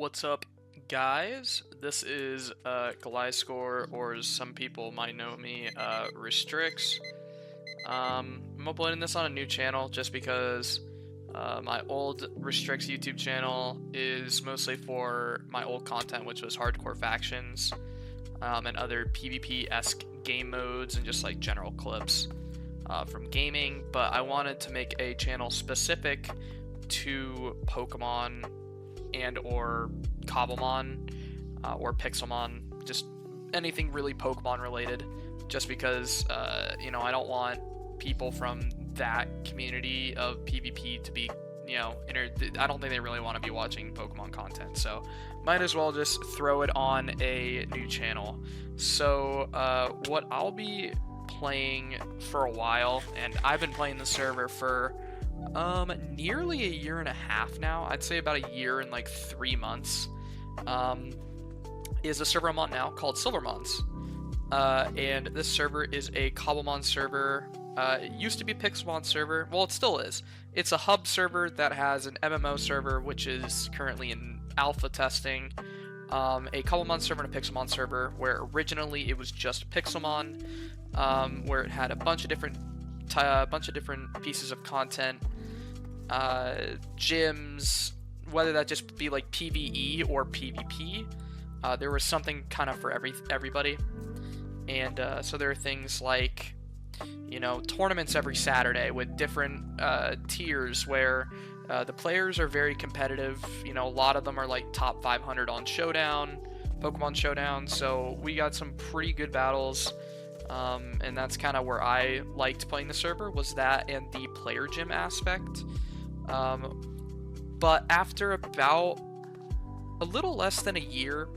What's up, guys? This is Gliscore, or as some people might know me, Restricts. I'm uploading this on a new channel just because my old Restricts YouTube channel is mostly for my old content, which was hardcore factions and other PvP-esque game modes and just like general clips from gaming. But I wanted to make a channel specific to Pokemon and or Cobblemon or Pixelmon, just anything really Pokemon related, just because I don't want people from that community of PvP to be I don't think they really want to be watching Pokemon content, so might as well just throw it on a new channel. So what I'll be playing for a while, and I've been playing the server for nearly a year and a half now. I'd say about a year and like 3 months. Is a server I'm on now called Silvermons. And this server is a Cobblemon server. It used to be a Pixelmon server. Well, it still is. It's a hub server that has an MMO server, which is currently in alpha testing. A Cobblemon server and a Pixelmon server, where originally it was just Pixelmon, where it had a bunch of different pieces of content, gyms, whether that just be like PvE or PvP. There was something kind of for everybody, and so there are things like tournaments every Saturday with different tiers where the players are very competitive. A lot of them are like top 500 on Pokemon Showdown, so we got some pretty good battles. And that's kind of where I liked playing the server, was that and the player gym aspect. But after about a little less than a year,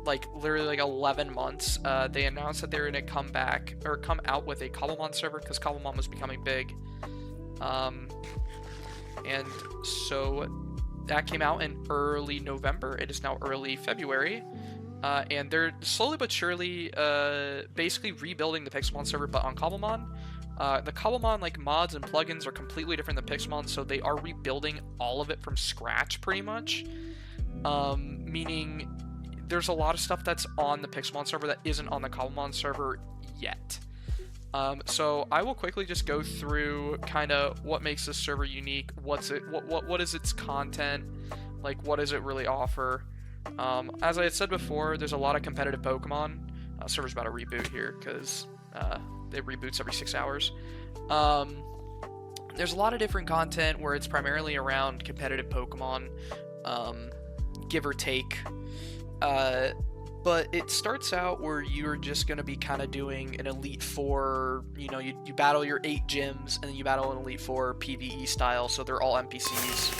like literally like 11 months, they announced that they were going to come out with a Cobblemon server, because Cobblemon was becoming big. And so that came out in early November. It is now early February. And they're slowly but surely basically rebuilding the Pixelmon server, but on Cobblemon. The Cobblemon like mods and plugins are completely different than Pixelmon, so they are rebuilding all of it from scratch pretty much. Meaning there's a lot of stuff that's on the Pixelmon server that isn't on the Cobblemon server yet. So I will quickly just go through kind of what makes this server unique. What is its content? Like, what does it really offer? As I had said before, there's a lot of competitive Pokemon. Server's about to reboot here because it reboots every 6 hours. There's a lot of different content where it's primarily around competitive Pokemon, give or take. But it starts out where you're just going to be kind of doing an Elite Four, you battle your 8 gyms, and then you battle an Elite Four PvE style, so they're all NPCs.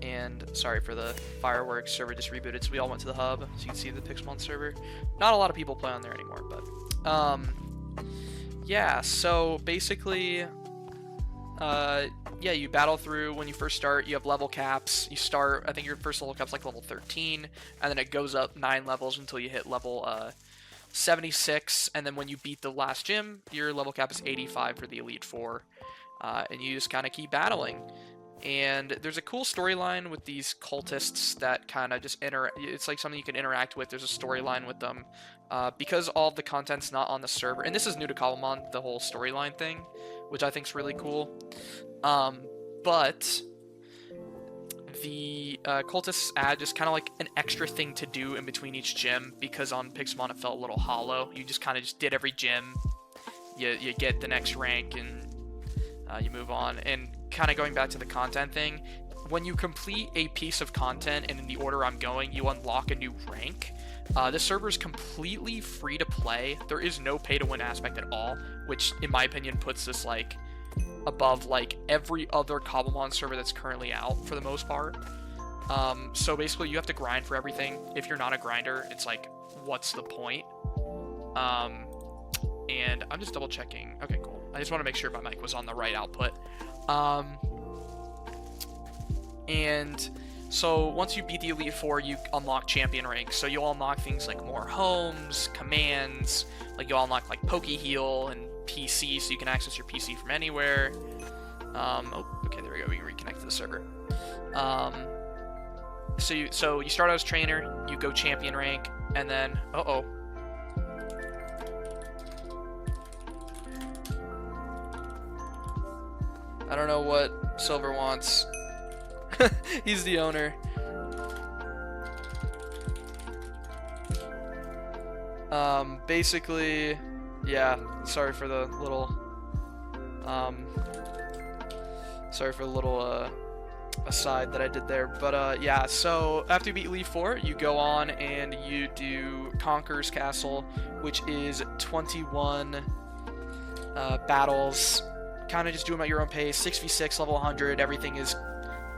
And sorry for the fireworks, server just rebooted, so we all went to the hub, so you can see the Pixelmon server. Not a lot of people play on there anymore, but yeah, so basically you battle through. When you first start, you have level caps. You start, I think your first level cap's like level 13, and then it goes up 9 levels until you hit level 76, and then when you beat the last gym, your level cap is 85 for the Elite Four, and you just kind of keep battling. And there's a cool storyline with these cultists that kind of just it's like something you can interact with. There's a storyline with them. Because all of the content's not on the server, and this is new to Cobblemon, the whole storyline thing, which I think is really cool. But the cultists add just kind of like an extra thing to do in between each gym, because on Pixelmon it felt a little hollow. You just kind of just did every gym, you get the next rank, and you move on. And kind of going back to the content thing, when you complete a piece of content, and in the order I'm going, you unlock a new rank. This server is completely free to play. There is no pay to win aspect at all, which in my opinion puts this like above like every other Cobblemon server that's currently out for the most part. So basically you have to grind for everything. If you're not a grinder, it's like, what's the point? And I'm just double checking. Okay, cool. I just want to make sure my mic was on the right output. And so once you beat the Elite Four, you unlock champion ranks. So you'll unlock things like more homes, commands, like you'll unlock like Poke Heal and PC, so you can access your PC from anywhere. Oh, okay, there we go. We can reconnect to the server. So you start out as trainer, you go champion rank, and then I don't know what Silver wants. He's the owner. Basically, yeah, sorry for the little aside that I did there, but yeah, so after you beat Elite 4, you go on and you do Conqueror's Castle, which is 21 battles, kind of just do them at your own pace, 6v6, level 100, everything is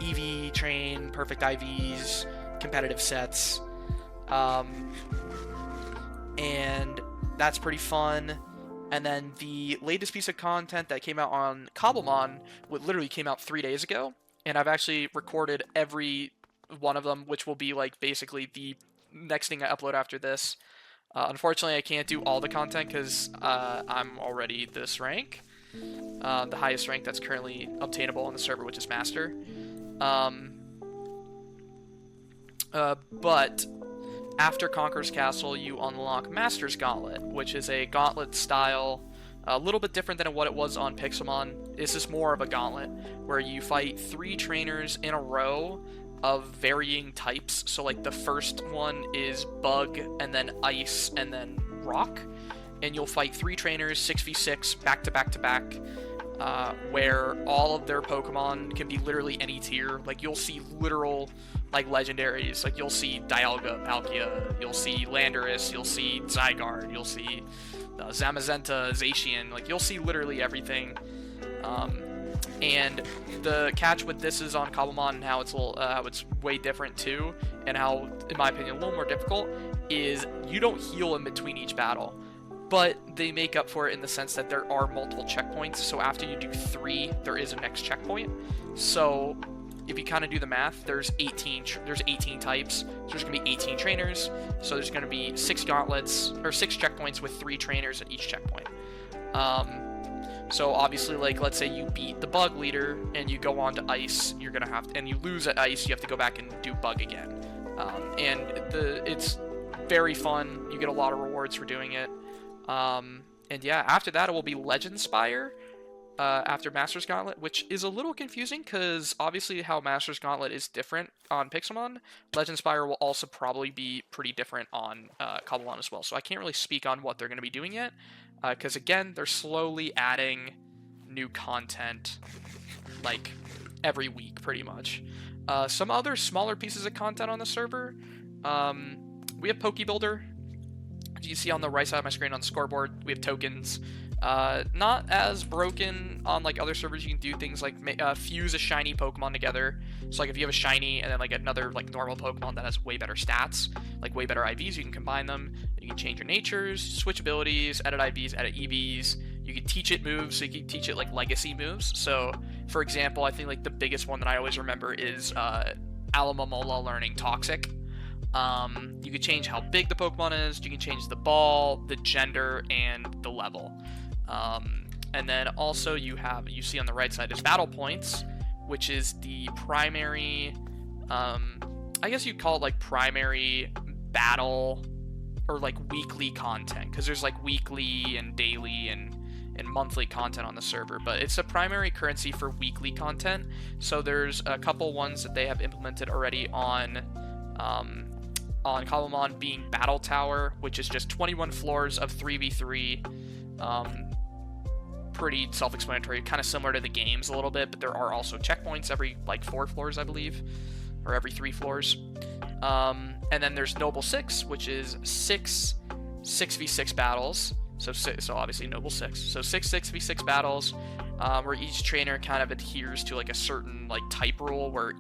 EV train, perfect IVs, competitive sets, and that's pretty fun. And then the latest piece of content that came out on Cobblemon, literally came out 3 days ago, and I've actually recorded every one of them, which will be like basically the next thing I upload after this. Unfortunately, I can't do all the content because I'm already this rank, the highest rank that's currently obtainable on the server, which is Master. But after Conqueror's Castle, you unlock Master's Gauntlet, which is a gauntlet style, a little bit different than what it was on Pixelmon. This is more of a gauntlet, where you fight 3 trainers in a row of varying types. So like the first one is Bug, and then Ice, and then Rock. And you'll fight 3 trainers, 6v6, back to back to back, where all of their Pokemon can be literally any tier. Like you'll see literal like legendaries, like you'll see Dialga, Palkia, you'll see Landorus, you'll see Zygarde, you'll see Zamazenta, Zacian, like you'll see literally everything. And the catch with this is on Cobblemon, and how it's how it's way different too, and how, in my opinion, a little more difficult, is you don't heal in between each battle. But they make up for it in the sense that there are multiple checkpoints, so after you do 3, there is a next checkpoint. So if you kind of do the math, there's 18 types, so there's going to be 18 trainers, so there's going to be 6 gauntlets, or 6 checkpoints with 3 trainers at each checkpoint. So obviously, like, let's say you beat the Bug leader, and you go on to Ice, you're going to have to, and you lose at Ice, you have to go back and do Bug again. It's very fun, you get a lot of rewards for doing it. And yeah, after that, it will be Legend Spire, after Master's Gauntlet, which is a little confusing because obviously how Master's Gauntlet is different on Pixelmon, Legend Spire will also probably be pretty different on Cobblemon as well. So I can't really speak on what they're going to be doing yet, because again, they're slowly adding new content like every week pretty much. Some other smaller pieces of content on the server, we have Pokebuilder. As you see on the right side of my screen on the scoreboard, we have tokens. Not as broken on like other servers. You can do things like fuse a shiny Pokemon together. So like if you have a shiny and then like another like normal Pokemon that has way better stats, like way better IVs, you can combine them. You can change your natures, switch abilities, edit IVs, edit EVs. You can teach it moves, so you can teach it like legacy moves. So for example, I think like the biggest one that I always remember is Alamomola learning Toxic. You can change how big the Pokemon is, you can change the ball, the gender, and the level. And then also you see on the right side is Battle Points, which is the primary, I guess you'd call it like primary battle or like weekly content, because there's like weekly and daily and monthly content on the server, but it's a primary currency for weekly content. So there's a couple ones that they have implemented already on Cobblemon, being Battle Tower, which is just 21 floors of 3v3. Pretty self-explanatory, kind of similar to the games a little bit, but there are also checkpoints every like 4 floors, I believe, or every 3 floors. And then there's Noble 6, which is 6v6 battles. So obviously Noble 6. So 6v6 battles, where each trainer kind of adheres to like a certain like type rule, where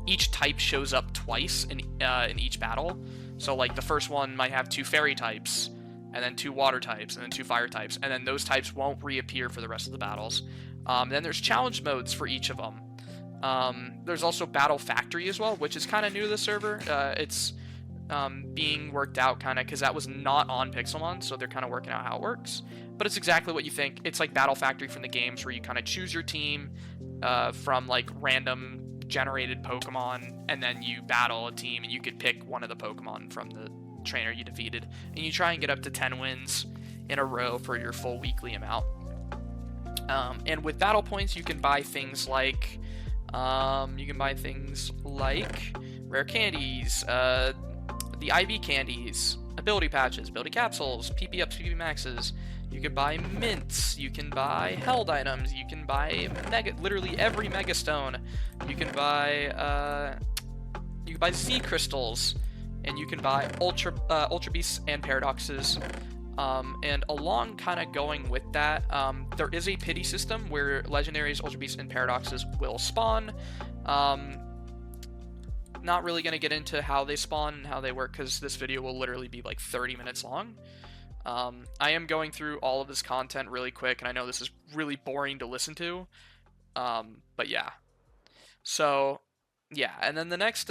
each type shows up twice in each battle. So like the first one might have 2 fairy types, and then 2 water types, and then 2 fire types, and then those types won't reappear for the rest of the battles. Then there's challenge modes for each of them. There's also Battle Factory as well, which is kind of new to the server. It's being worked out kind of because that was not on Pixelmon, so they're kind of working out how it works. But it's exactly what you think. It's like Battle Factory from the games, where you kind of choose your team from like random generated Pokemon, and then you battle a team, and you could pick one of the Pokemon from the trainer you defeated, and you try and get up to 10 wins in a row for your full weekly amount. And with battle points, you can buy things like rare candies, the IV candies, ability patches, ability capsules, PP ups, PP maxes. You can buy mints. You can buy held items. You can buy literally every mega stone. You can buy Z crystals, and you can buy ultra beasts and paradoxes. And along kind of going with that, there is a pity system where legendaries, ultra beasts, and paradoxes will spawn. Not really going to get into how they spawn and how they work, because this video will literally be like 30 minutes long. I am going through all of this content really quick, and I know this is really boring to listen to, but yeah. So yeah, and then the next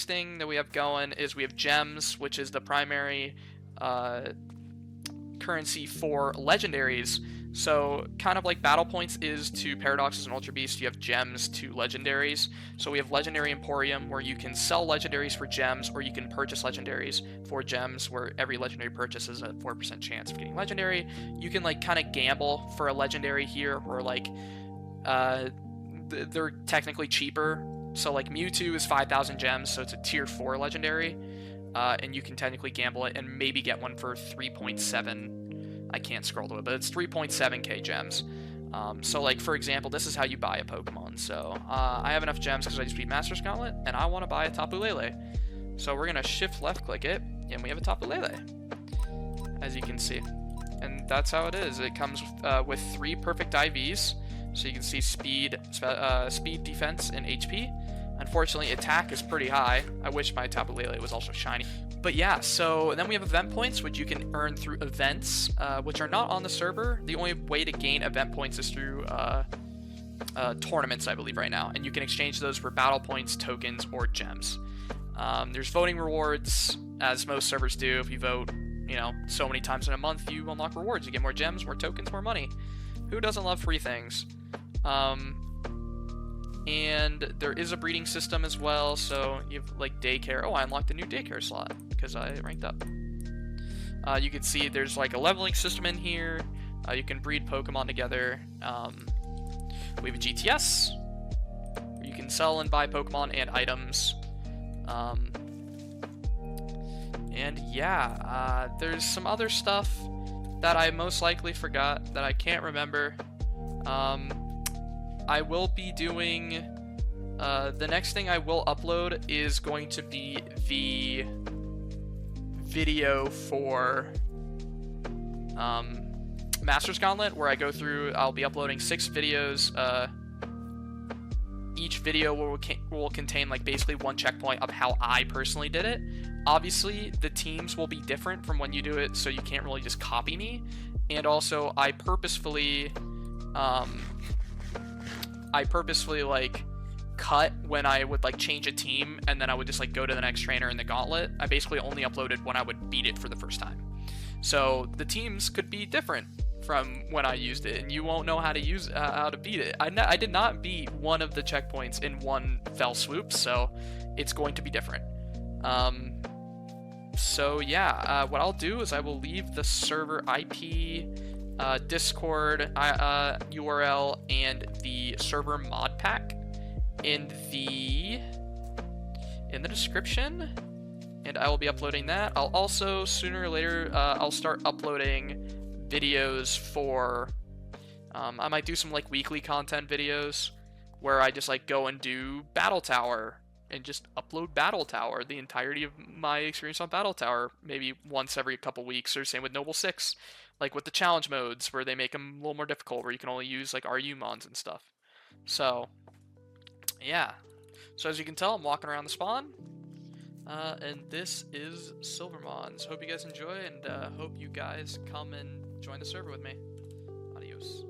thing that we have going is we have gems, which is the primary currency for legendaries. So kind of like battle points is to paradoxes and ultra beasts, you have gems to legendaries. So we have Legendary Emporium, where you can sell legendaries for gems, or you can purchase legendaries for gems, where every legendary purchase is a 4% chance of getting legendary. You can like kind of gamble for a legendary here, where like they're technically cheaper. So like Mewtwo is 5,000 gems, so it's a tier 4 legendary, and you can technically gamble it and maybe get one for 3.7. I can't scroll to it, but it's 3.7k gems. So like, for example, this is how you buy a Pokemon. So I have enough gems because I just beat Master's Gauntlet, and I want to buy a Tapu Lele. So we're going to shift left click it, and we have a Tapu Lele, as you can see. And that's how it is. It comes with 3 perfect IVs. So you can see speed, defense, and HP. Unfortunately, attack is pretty high. I wish my Tapu Lele was also shiny. But yeah, so then we have event points, which you can earn through events, which are not on the server. The only way to gain event points is through tournaments, I believe, right now. And you can exchange those for battle points, tokens, or gems. There's voting rewards, as most servers do. If you vote, so many times in a month, you unlock rewards. You get more gems, more tokens, more money. Who doesn't love free things? And there is a breeding system as well, so you have like daycare. Oh, I unlocked a new daycare slot because I ranked up. You can see there's like a leveling system in here. You can breed Pokemon together. We have a GTS, where you can sell and buy Pokemon and items. And yeah, there's some other stuff that I most likely forgot that I can't remember. I will be doing, the next thing I will upload is going to be the video for Master's Gauntlet, where I go through, I'll be uploading 6 videos. Each video will contain like basically one checkpoint of how I personally did it. Obviously, the teams will be different from when you do it, so you can't really just copy me. And also, I purposefully like cut when I would like change a team, and then I would just like go to the next trainer in the gauntlet. I basically only uploaded when I would beat it for the first time. So the teams could be different from when I used it, and you won't know how to how to beat it. I did not beat one of the checkpoints in one fell swoop, so it's going to be different. So yeah, what I'll do is I will leave the server IP, Discord URL, and the server mod pack in the description, and I will be uploading that. I'll also, sooner or later, I'll start uploading videos for, I might do some like weekly content videos where I just like go and do Battle Tower and just upload Battle Tower, the entirety of my experience on Battle Tower, maybe once every couple weeks, or same with Noble 6, like with the challenge modes where they make them a little more difficult, where you can only use like RU mons and stuff. So yeah, so as you can tell, I'm walking around the spawn, and this is Silvermons. Hope you guys enjoy, and hope you guys come and join the server with me. Adios.